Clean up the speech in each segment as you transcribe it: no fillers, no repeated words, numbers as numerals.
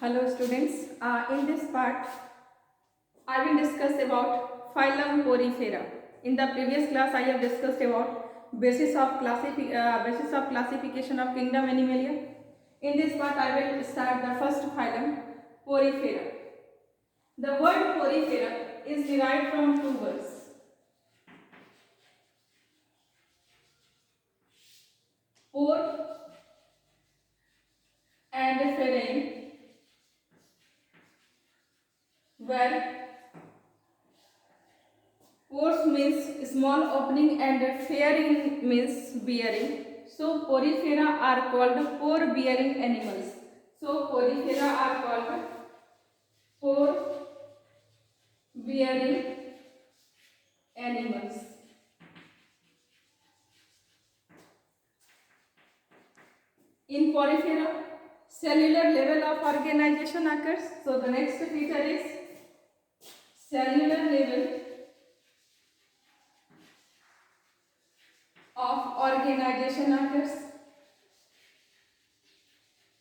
Hello students, in this part I will discuss about phylum Porifera. In the previous class I have discussed about basis of classification of kingdom Animalia. In this part I will start the first phylum Porifera. The word Porifera is derived from two words. Por and ferain, where pores means small opening and fairing means bearing. So porifera are called pore bearing animals. So porifera are called pore bearing animals. In porifera, cellular level of organization occurs. So the next feature is cellular level of organization occurs.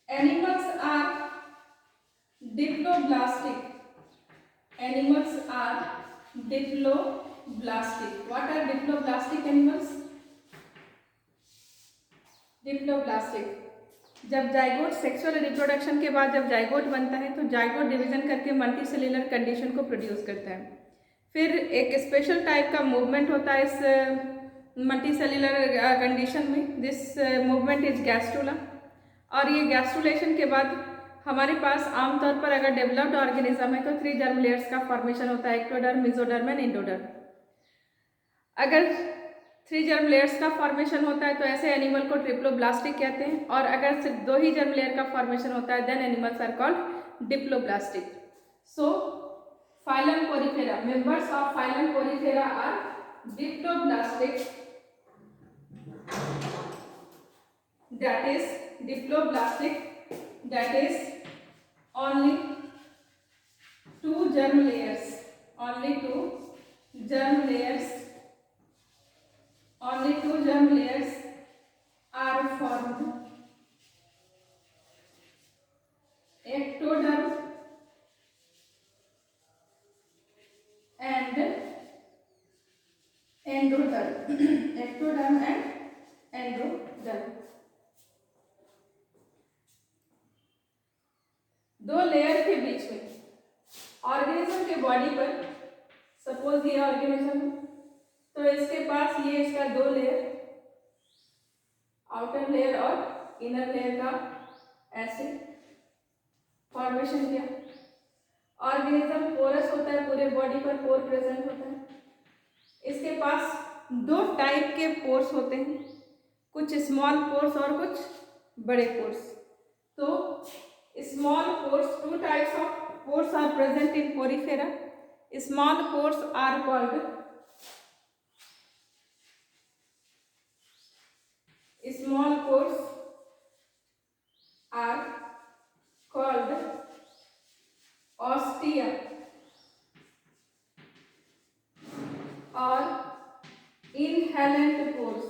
Animals are diploblastic. Animals are diploblastic. What are diploblastic animals? Diploblastic, जब zygote sexual reproduction के बाद जब zygote बनता है तो zygote division करके multi cellular condition को produce करता है। फिर एक स्पेशल टाइप का मूवमेंट होता है इस मल्टी सेल्युलर कंडीशन में। दिस मूवमेंट इज गैस्ट्रुला, और ये गैस्ट्रुलेशन के बाद हमारे पास आमतौर पर अगर डेवलप्ड ऑर्गेनिज्म है तो 3 जर्म लेयर्स का फॉर्मेशन होता है, एक्टोडर्म, मेसोडर्म एंड एंडोडर्म। अगर 3 जर्म लेयर्स का फॉर्मेशन होता है तो ऐसे एनिमल को ट्रिप्लोब्लास्टिक कहते हैं, और अगर सिर्फ 2 ही जर्म लेयर का फॉर्मेशन होता है then animals are called diploblastic. So phylum Porifera, members of phylum Porifera are diploblastic, that is diploblastic, that is only 2 germ layers, only 2 germ layers, only 2 germ layers are formed, ectoderm and endoderm, ectoderm and endoderm। 2 layer के बीच में organism के body पर, suppose ये organism तो इसके पास ये इसका 2 लेयर, आउटर लेयर और इनर लेयर का ऐसे फॉर्मेशन किया। ऑर्गेनिज्म पोरस होता है, पूरे बॉडी पर पोर प्रेजेंट होता है। इसके पास 2 टाइप के पोर्स होते हैं, कुछ स्मॉल पोर्स और कुछ बड़े पोर्स। तो small pores, 2 types of pores are present in porifera. Small pores are called ostia or inhalent pores.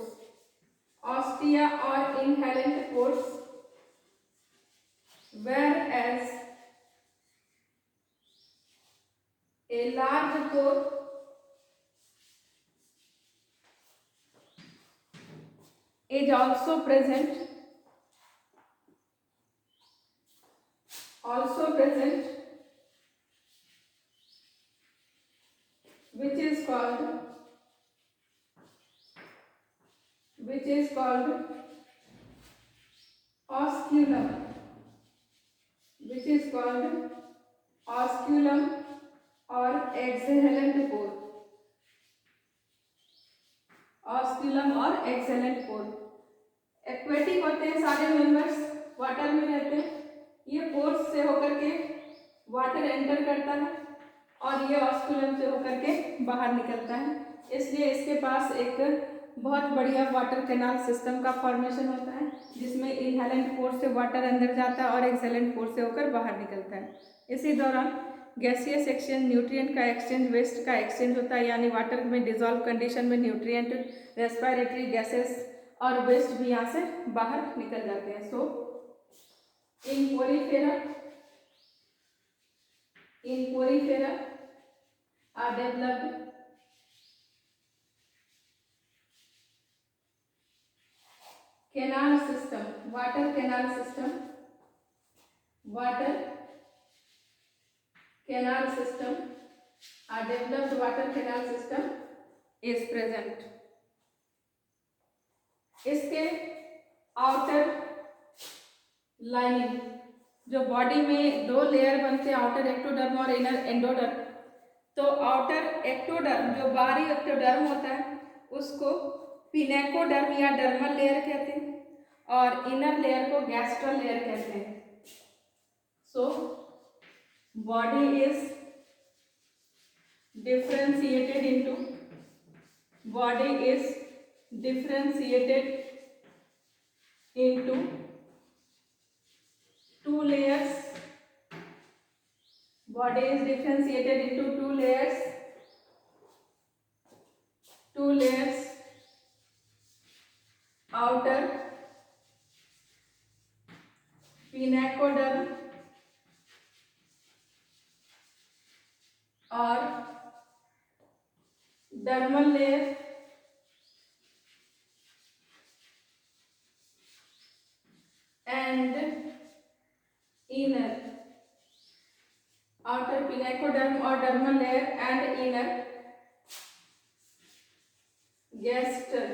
Ostia or inhalent pores, whereas a large pore is also present, which is called osculum, or exhalent pore, aquatic होते हैं सारे members, water में रहते हैं। ये pores से होकर के वाटर एंटर करता है और ये ऑस्कुलम से होकर के बाहर निकलता है, इसलिए इसके पास एक बहुत बढ़िया वाटर कैनाल सिस्टम का फॉर्मेशन होता है, जिसमें इनहेलेंट पोर्स से वाटर अंदर जाता है और एक्सेलेंट पोर्स से होकर बाहर निकलता है। इसी दौरान गैसियस एक्सचेंज, न्यूट्रिएंट का एक्सचेंज, वेस्ट का एक्सचेंज होता है, यानी वाटर में डिजॉल्व कंडीशन में न्यूट्रिएंट, रेस्पिरेटरी गैसेस और वेस्ट भी यहाँ से बाहर निकल जाते हैं। सो इन Porifera In porifera are developed canal system, water canal system, water canal system, are developed water canal system is present. इसके आउटर लाइनिंग, जो बॉडी में दो लेयर बनते हैं, आउटर एक्टोडर्म और इनर एंडोडर्म, तो आउटर एक्टोडर्म जो बाहरी एक्टोडर्म होता है उसको पिनेकोडर्म या डर्मल लेयर कहते हैं और इनर लेयर को गैस्ट्रल लेयर कहते हैं. So body is differentiated into two layers. Body is differentiated into two layers, outer pinacoderm और dermal layer and inner, outer pinacoderm और dermal layer and inner gastral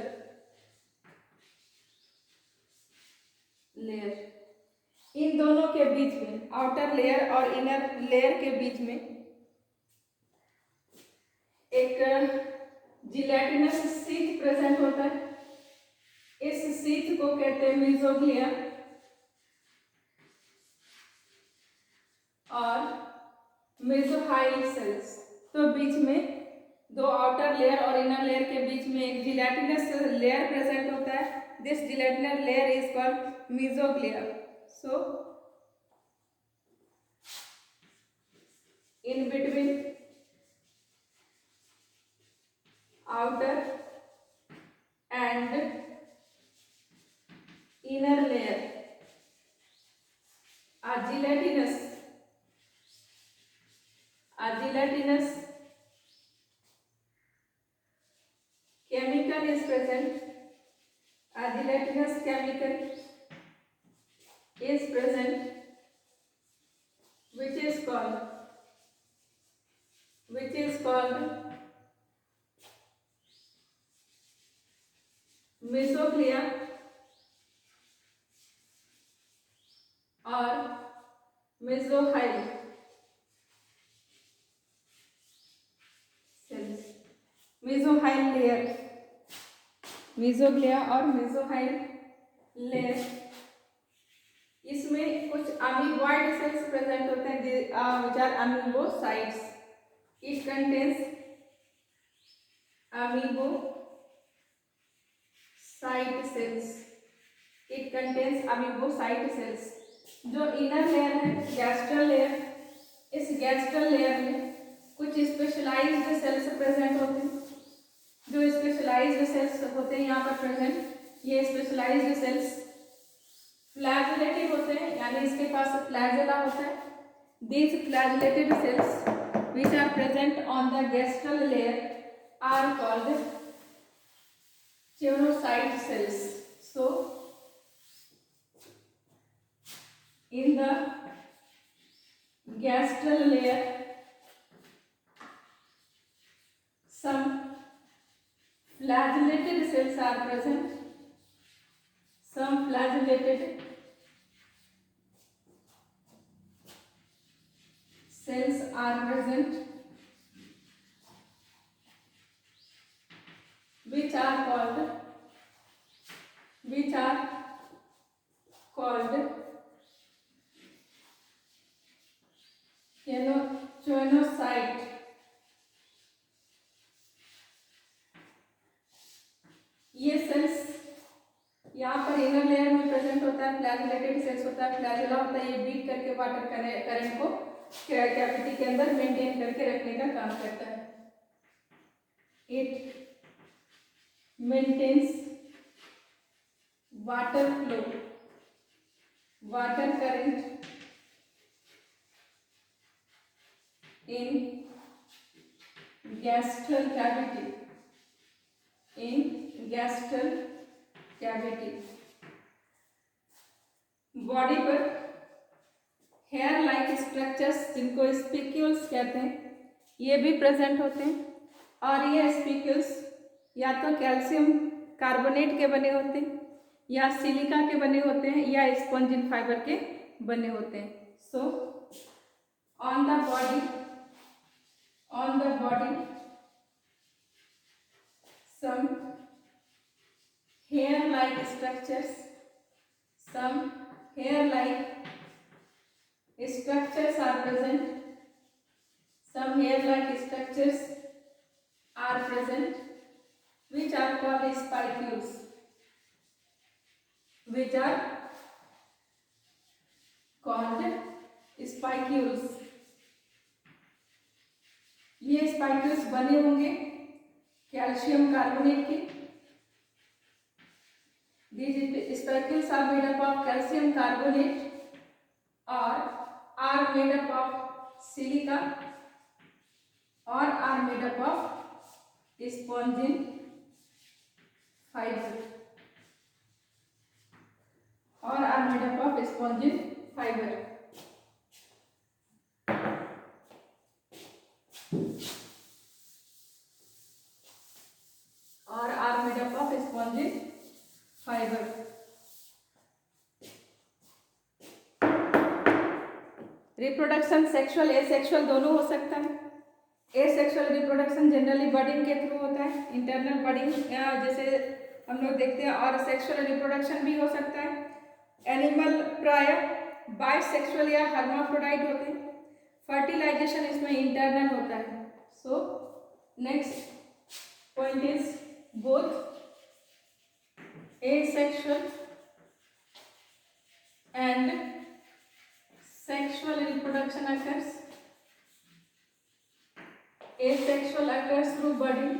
layer. इन दोनों के बीच में, आउटर लेयर और इनर लेयर के बीच में एक जिलेटिनस शीथ प्रेजेंट होता है. इस शीथ को कहते हैं मीजोग्लिया और मेसोहाइल सेल्स. तो बीच में दो आउटर लेयर और इनर लेयर के बीच में एक जिलेटिनस लेयर प्रेजेंट होता है. This gelatinous layer is called mesoglea. So in between outer and inner layer a gelatinous chemical is present. A gelatinous chemical is present which is called mesoglea और मेसोहाइल sales. मेसोहाइल layer, mesoglea और मेसोहाइल layer, इसमें कुछ amoeboid cells present होते हैं which are amoebocytes. It contains amoebocyte cells. जो inner layer है gastral layer, इस gastral layer में कुछ स्पेशलाइज्ड सेल्स प्रेजेंट होते हैं. जो स्पेशलाइज्ड सेल्स होते हैं यहाँ पर प्रेजेंट, ये स्पेशलाइज्ड सेल्स फ्लैजेलेटेड होते हैं, यानी इसके पास फ्लैजेला होता है. These flagellated cells which are present on the gastral layer are called chionocyte cells. So in the gastral layer some flagellated cells are present. Some flagellated cells are present which are called chionocyte. ये sales यहाँ पर inner layer में present होता है, flagellated sales होता है, flagella होता है. ये बीट करके वाटर करंट को कैविटी के अंदर मेंटेन करके रखने का काम करता है. It maintains water flow, water current in gastral cavity, in gastral cavity। Body पर हेयर लाइक स्ट्रक्चर्स जिनको स्पिक्यूल्स कहते हैं ये भी प्रेजेंट होते हैं, और ये स्पिक्यूल्स या तो कैल्शियम कार्बोनेट के बने होते हैं या सिलिका के बने होते हैं या स्पॉन्जिन फाइबर के बने होते हैं। So on the body some hair like structures, some hair like structures are present, some hair like structures are present which are called spicules, which are called spicules। ये स्पाइक्यूल्स बने होंगे calcium carbonate के। These spicules are made up of calcium carbonate or are made up of silica or are made up of spongin fiber or are made up of spongin fiber। और are made up of spongin fiber। Reproduction sexual asexual दोनों हो सकता है। Asexual reproduction generally budding के through होता है, internal budding जैसे हम लोग देखते हैं, और सेक्सुअल रिप्रोडक्शन भी हो सकता है। एनिमल प्राय बाइसेक्सुअल या हर्माफ्रोडाइट होते हैं। फर्टिलाइजेशन इसमें इंटरनल होता है। So next point is both asexual and sexual reproduction occurs। Asexual occurs through budding,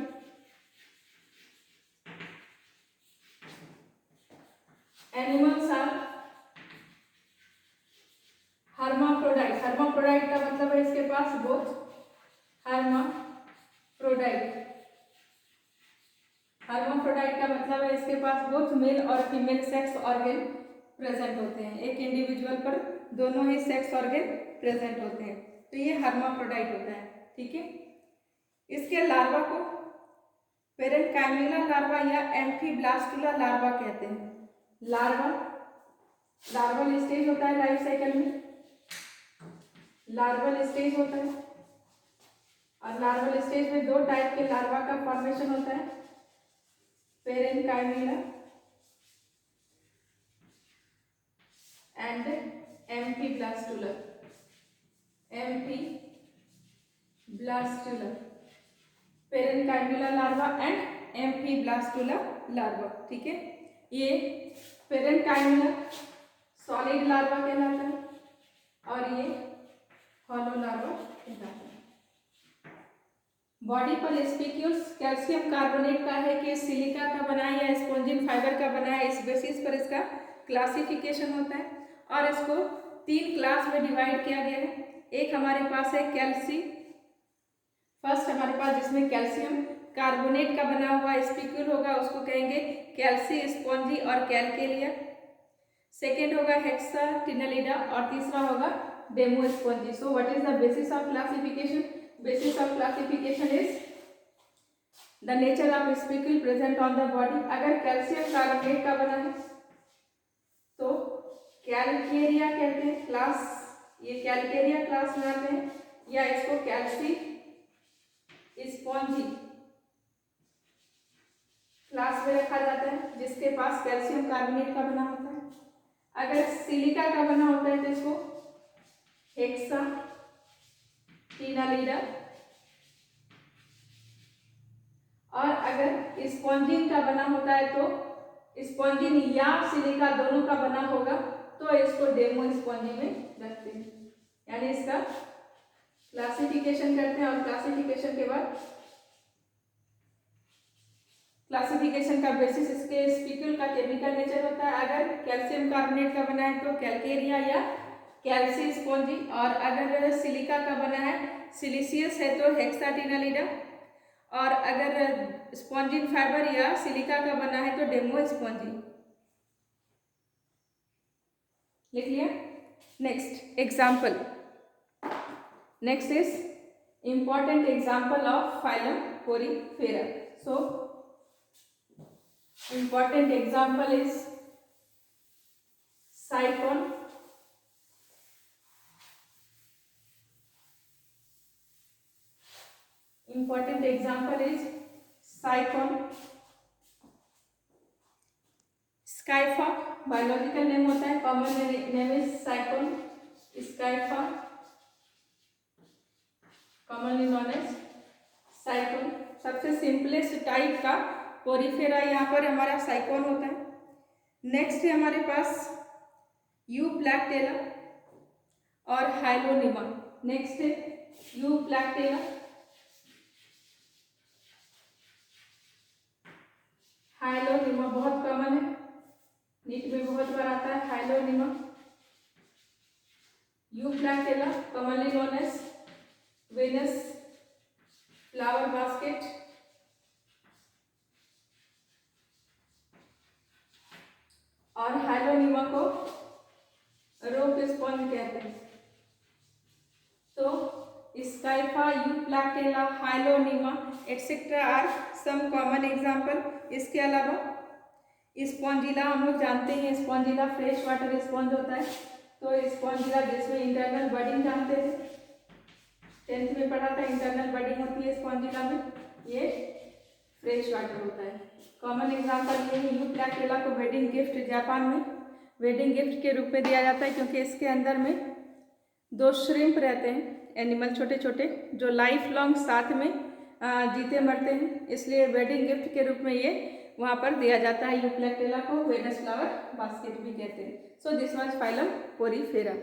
animals are hermaphrodite। hermaphrodite का मतलब है इसके पास both hermaphrodite। hermaphrodite का मतलब है इसके पास बोथ मेल और फीमेल सेक्स ऑर्गन प्रेजेंट होते हैं। एक इंडिविजुअल पर दोनों ही सेक्स ऑर्गन प्रेजेंट होते हैं, तो ये hermaphrodite होता है। ठीक है, इसके लार्वा को पेरेन्काइमुला लार्वा या एम्फीब्लास्टुला लार्वा कहते हैं। लार्वल स्टेज होता है लाइफ साइकिल में, लार्वल स्टेज होता है, और लार्वल स्टेज में दो टाइप के लार्वा का फॉर्मेशन होता है, parenchymula and amphiblastula. Parenchymula larva and amphiblastula larva. ठीक है, ये पेरेन्काइमुला सॉलिड लार्वा कहलाता है और ये हॉलो लार्वा कहलाता है। बॉडी पर स्पिक्यूल्स कैल्शियम कार्बोनेट का है कि सिलिका का बना है या स्पॉन्जिन फाइबर का बना है, इस बेसिस पर इसका क्लासिफिकेशन होता है और इसको 3 क्लास में डिवाइड किया गया है। एक हमारे पास है कैल्सी, फर्स्ट हमारे पास जिसमें कैल्शियम कार्बोनेट का बना हुआ स्पिक्यूल होगा उसको कहेंगे कैल्सी स्पॉन्जी और कैलकेरिया। सेकेंड होगा हेक्साटिनेलिडा और तीसरा होगा demospongiae. So what is the basis of classification? Basis of classification is the nature of spicule present on the body। अगर कैल्शियम कार्बोनेट का बना है तो कैलकेरिया कहते हैं क्लास, ये कैलकेरिया क्लास में आते हैं, या इसको कैल्सी स्पॉन्जी क्लास में रखा जाता है जिसके पास कैल्शियम कार्बोनेट का बना होता है। अगर सिलिका का बना होता है तो इसको हेक्सा टीनालिडा, और अगर स्पॉन्जिन का बना होता है तो स्पॉन्जिन या सिलिका दोनों का बना होगा तो इसको डेमोस्पॉन्जी में रखते हैं, यानी इसका क्लासिफिकेशन करते हैं। और क्लासिफिकेशन के बाद क्लासिफिकेशन का बेसिस इसके स्पिक्यूल का केमिकल नेचर होता है। अगर कैल्शियम कार्बोनेट का बना है तो कैलकेरिया या कैल्सी स्पॉन्जी, और अगर सिलिका का बना है, सिलिशियस है तो हेक्साटिनालिडा, और अगर स्पॉन्जिन फाइबर या सिलिका का बना है तो डेमो स्पॉन्जी। लिख लिया। Next example, next is important example of phylum Porifera. So important example is Cycon, important example is Cycon, Scypha, biological name होता है, common name is Cycon, Scypha, commonly known as sycon. सबसे simplest type का Porifera यहाँ पर हमारा sycon होता है। Next है हमारे पास यूप्लैक्टेला और हाइलोनिमा। नेक्स्ट है यूप्लैक्टेला, हाइलोनिमा बहुत कॉमन है, नीट में बहुत बार आता है hyalonema. Euplectella commonly known as Venus flower basket, और हाइलोनिमा को रोप स्पॉन्ज कहते हैं। तो scypha, euplectella, hyalonema etcetera are some common example. इसके अलावा स्पॉन्जिला हम लोग जानते हैं, स्पॉन्जिला फ्रेश वाटर स्पॉन्ज होता है। तो स्पॉन्जिला जिसमें इंटरनल बडिंग जानते थे, 10th में पढ़ा था, इंटरनल बडिंग होती है स्पॉन्जिला में, ये फ्रेश वाटर होता है। कॉमन एग्जांपल ये है यूप्लैक्टेला को वेडिंग गिफ्ट जापान में वेडिंग गिफ्ट के रूप में दिया जाता है, क्योंकि इसके अंदर में 2 श्रिम्प रहते हैं, एनिमल छोटे छोटे, जो लाइफ लॉन्ग साथ में जीते मरते हैं, इसलिए वेडिंग गिफ्ट के रूप में ये वहाँ पर दिया जाता है। यूप्लैक्टेला को वेनस फ्लावर बास्केट भी कहते हैं। So this was phylum Porifera.